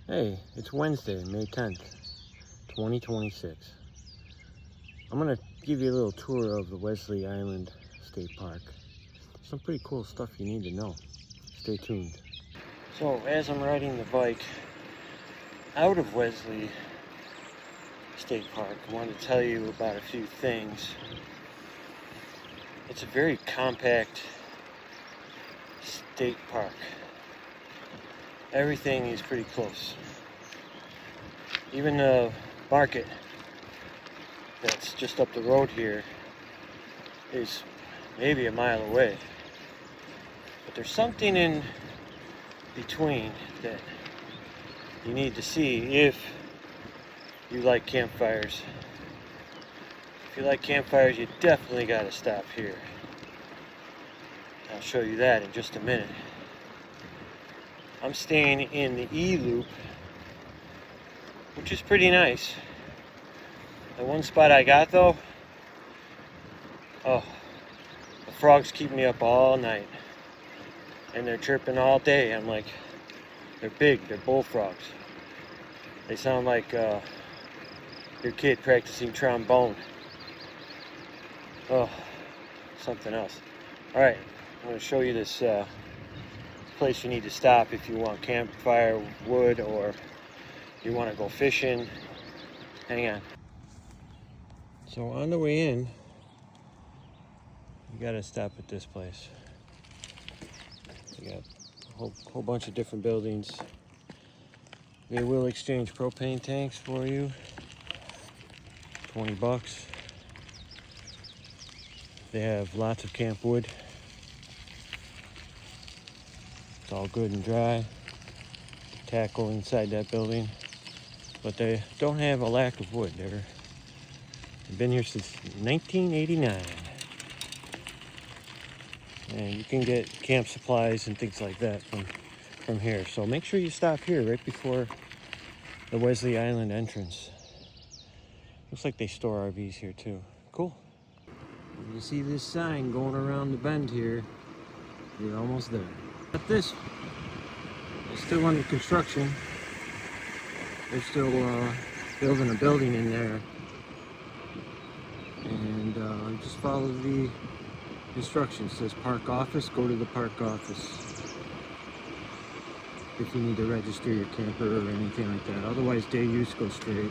Hey, it's Wednesday, May 10th, 2026. I'm going to give you a little tour of the Wellesley Island State Park. Some pretty cool stuff you need to know. Stay tuned. So, as I'm riding the bike out of Wellesley State Park, I wanted to tell you about a few things. It's a very compact state park. Everything is pretty close. Even the market that's just up the road here is maybe a mile away. But there's something in between that you need to see if you like campfires. If you like campfires, you definitely got to stop here. I'll show you that in just a minute. I'm staying in the E Loop, which is pretty nice. The one spot I got though, the frogs keep me up all night. And they're chirping all day. I'm like, they're big, they're bullfrogs. They sound like your kid practicing trombone. Oh, something else. Alright, I'm going to show you this place you need to stop if you want campfire wood or you want to go fishing. Hang on. So on the way in, you got to stop at this place. You got a whole bunch of different buildings. They will exchange propane tanks for you. $20. They have lots of camp wood. It's all good and dry. Tackle inside that building. But they don't have a lack of wood. They've been here since 1989. And you can get camp supplies and things like that from here. So make sure you stop here right before the Wellesley Island entrance. Looks like they store RVs here too. Cool. You see this sign going around the bend here. You're almost there. But this is still under construction. They're still building a building in there. And just follow the instructions. It says park office, go to the park office if you need to register your camper or anything like that. Otherwise, day use, go straight.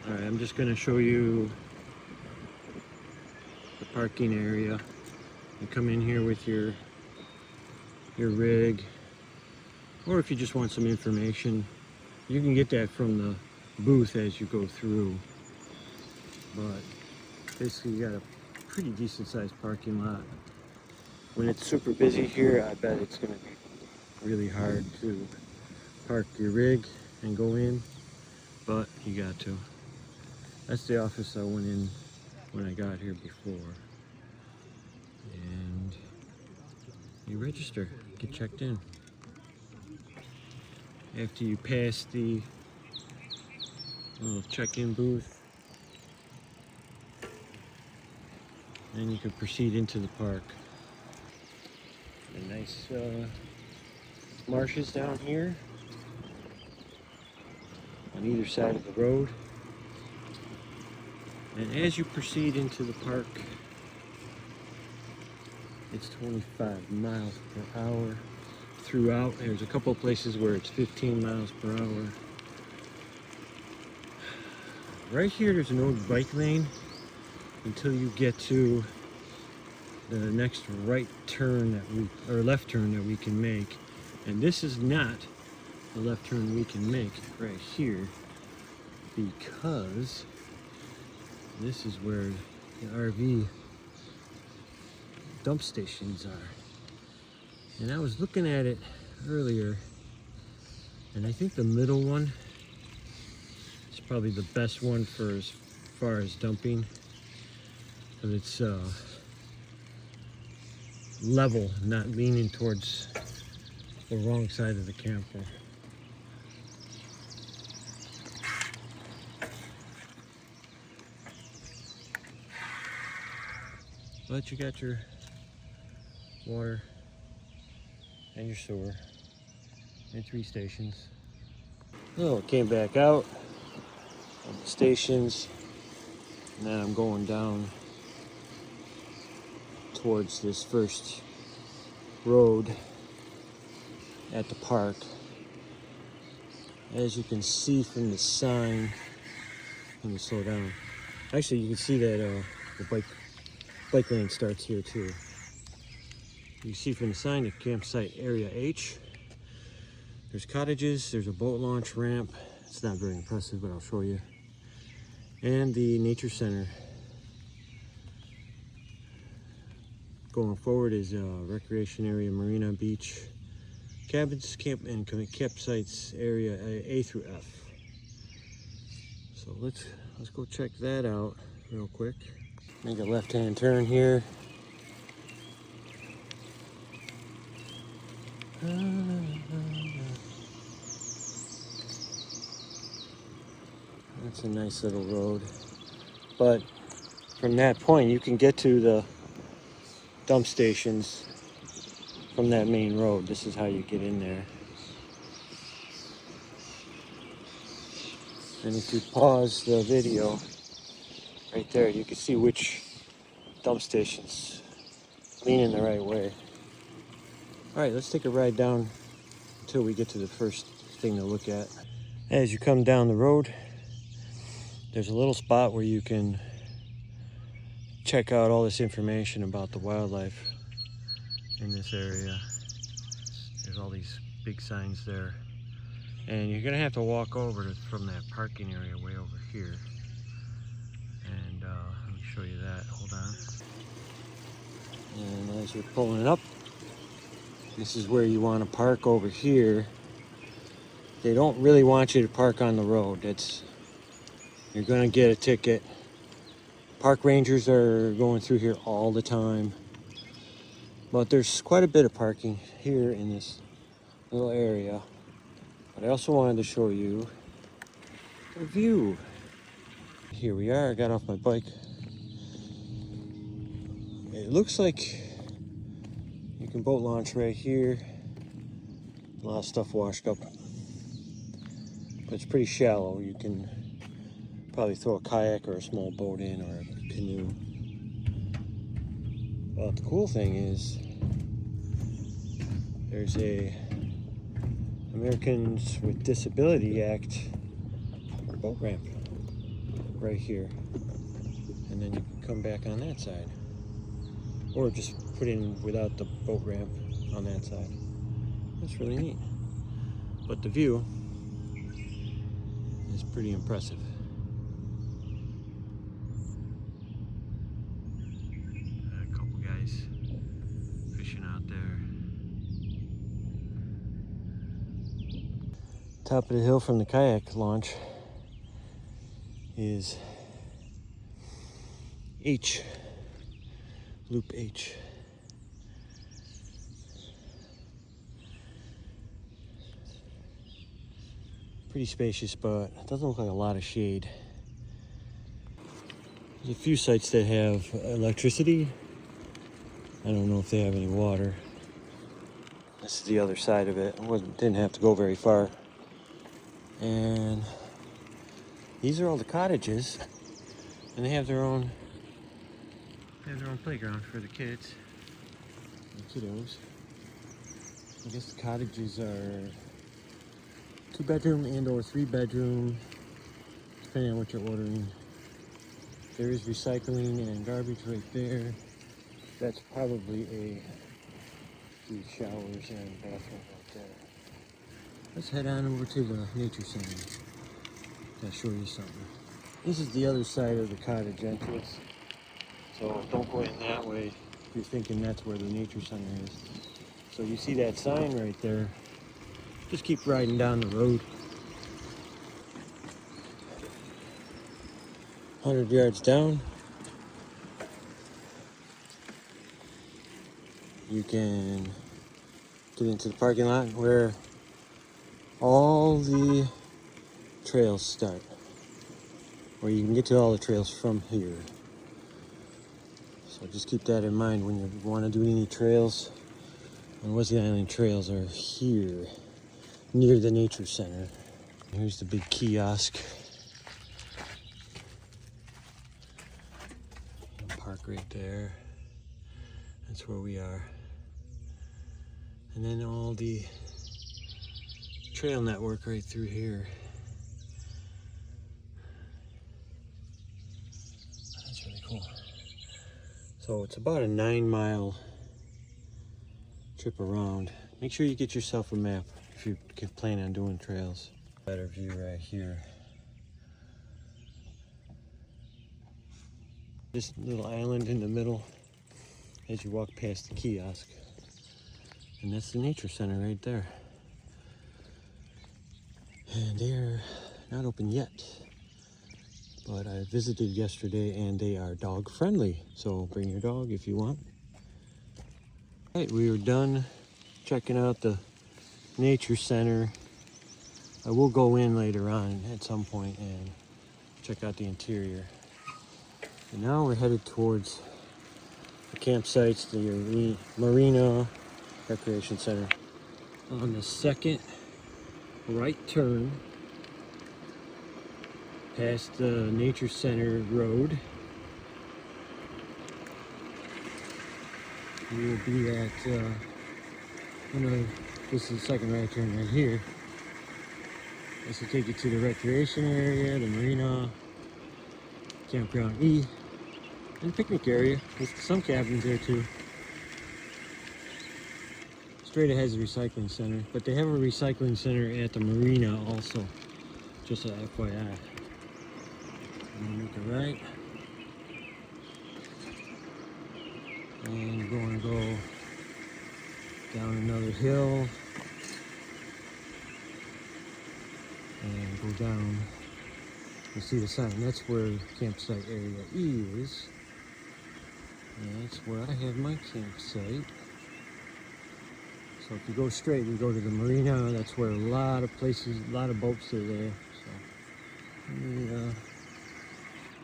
Alright, I'm just going to show you the parking area. You come in here with your rig, or if you just want some information, you can get that from the booth as you go through. But basically you got a pretty decent sized parking lot. When it's super busy here, I bet it's going to be really hard to park your rig and go in, but you got to. That's the office I went in when I got here before. And you register, get checked in. After you pass the little check-in booth, then you can proceed into the park. A nice marshes down here on either side of the road. And as you proceed into the park, it's 25 miles per hour throughout. There's a couple of places where it's 15 miles per hour. Right here, there's an old bike lane until you get to the next right turn or left turn that we can make. And this is not the left turn we can make right here, because this is where the RV dump stations are. And I was looking at it earlier, and I think the middle one is probably the best one for as far as dumping, because it's level, not leaning towards the wrong side of the camper. But you got your water and your sewer. and 3 stations. Oh, came back out of the stations, and then I'm going down towards this first road at the park. As you can see from the sign, let me slow down. Actually, you can see that the bike lane starts here too. You see from the sign the campsite area H. There's cottages, there's a boat launch ramp. It's not very impressive, but I'll show you. And the nature center. Going forward is a recreation area, marina, beach, cabins, camp, and campsites area A through F. So let's go check that out real quick. Make a left-hand turn here. That's a nice little road, but from that point you can get to the dump stations from that main road. This is how you get in there. And if you pause the video right there, you can see which dump stations leaning the right way. All right, let's take a ride down until we get to the first thing to look at. As you come down the road, there's a little spot where you can check out all this information about the wildlife in this area. There's all these big signs there. And you're gonna have to walk over from that parking area way over here. And let me show you that, hold on. And as you're pulling up, this is where you wanna park over here. They don't really want you to park on the road. You're gonna get a ticket. Park rangers are going through here all the time. But there's quite a bit of parking here in this little area. But I also wanted to show you the view. Here we are, I got off my bike. It looks like you can boat launch right here. A lot of stuff washed up. But it's pretty shallow. You can probably throw a kayak or a small boat in, or a canoe. But the cool thing is there's a Americans with Disability Act boat ramp right here, and then you can come back on that side, or just put in without the boat ramp on that side. That's really neat. But the view is pretty impressive. A couple guys fishing out there. Top of the hill from the kayak launch is H, Loop H. Pretty spacious, but it doesn't look like a lot of shade. There's a few sites that have electricity. I don't know if they have any water. This is the other side of it. Didn't have to go very far. And these are all the cottages, and they have their own playground for the kids, the kiddos. I guess the cottages are 2-bedroom and or 3-bedroom, depending on what you're ordering. There is recycling and garbage right there. That's probably a few showers and bathroom right there. Let's head on over to the nature center. I'll show you something. This is the other side of the cottage entrance. So don't go in that way if you're thinking that's where the nature center is. So you see that sign right there. Just keep riding down the road. 100 yards down, you can get into the parking lot where all the trails start, or you can get to all the trails from here. So just keep that in mind when you want to do any trails. And Wellesley Island trails are here. near the nature center. Here's the big kiosk. Park right there. That's where we are. And then all the trail network right through here. That's really cool. So it's about a 9-mile trip around. Make sure you get yourself a map if you plan on doing trails. Better view right here. This little island in the middle as you walk past the kiosk. And that's the nature center right there. And they're not open yet, but I visited yesterday and they are dog friendly. So bring your dog if you want. All right, we are done checking out the nature center. I will go in later on at some point and check out the interior. And now we're headed towards the campsites, the Marina Recreation Center. On the second right turn, past the Nature Center Road, we will be at, this is the second right turn right here. This will take you to the recreation area, the Marina, Campground E, and picnic area. There's some cabins there too. Straight ahead is the recycling center, but they have a recycling center at the Marina also, just a FYI. I'm gonna make a right. And you're going to go down another hill and go down. You see the sign, that's where campsite area E is. And that's where I have my campsite. So if you go straight, you go to the Marina, that's where a lot of places, a lot of boats are there. So let me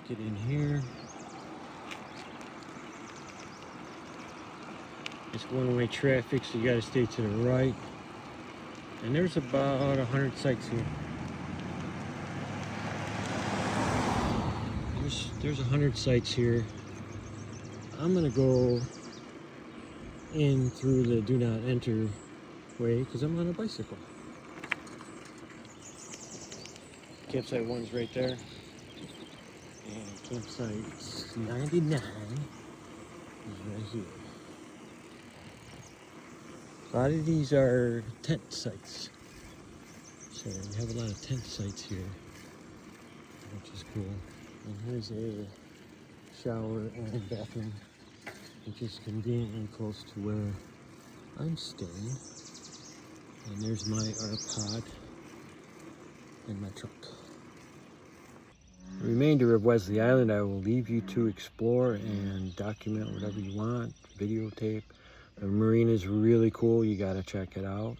get in here. It's one-way traffic, so you gotta stay to the right. And there's about 100 sites here. There's 100 sites here. I'm gonna go in through the do not enter way because I'm on a bicycle. Campsite 1's right there. And campsite 99 is right here. A lot of these are tent sites. So we have a lot of tent sites here, which is cool. And here's a shower and bathroom, which is conveniently close to where I'm staying. And there's my RPod and my truck. The remainder of Wellesley Island I will leave you to explore and document whatever you want, videotape. The marina is really cool, you gotta check it out.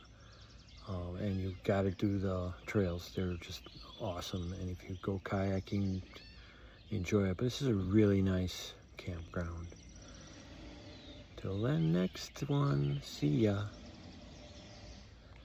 And you gotta do the trails, they're just awesome. And if you go kayaking, enjoy it. But this is a really nice campground. Till then, next one, see ya.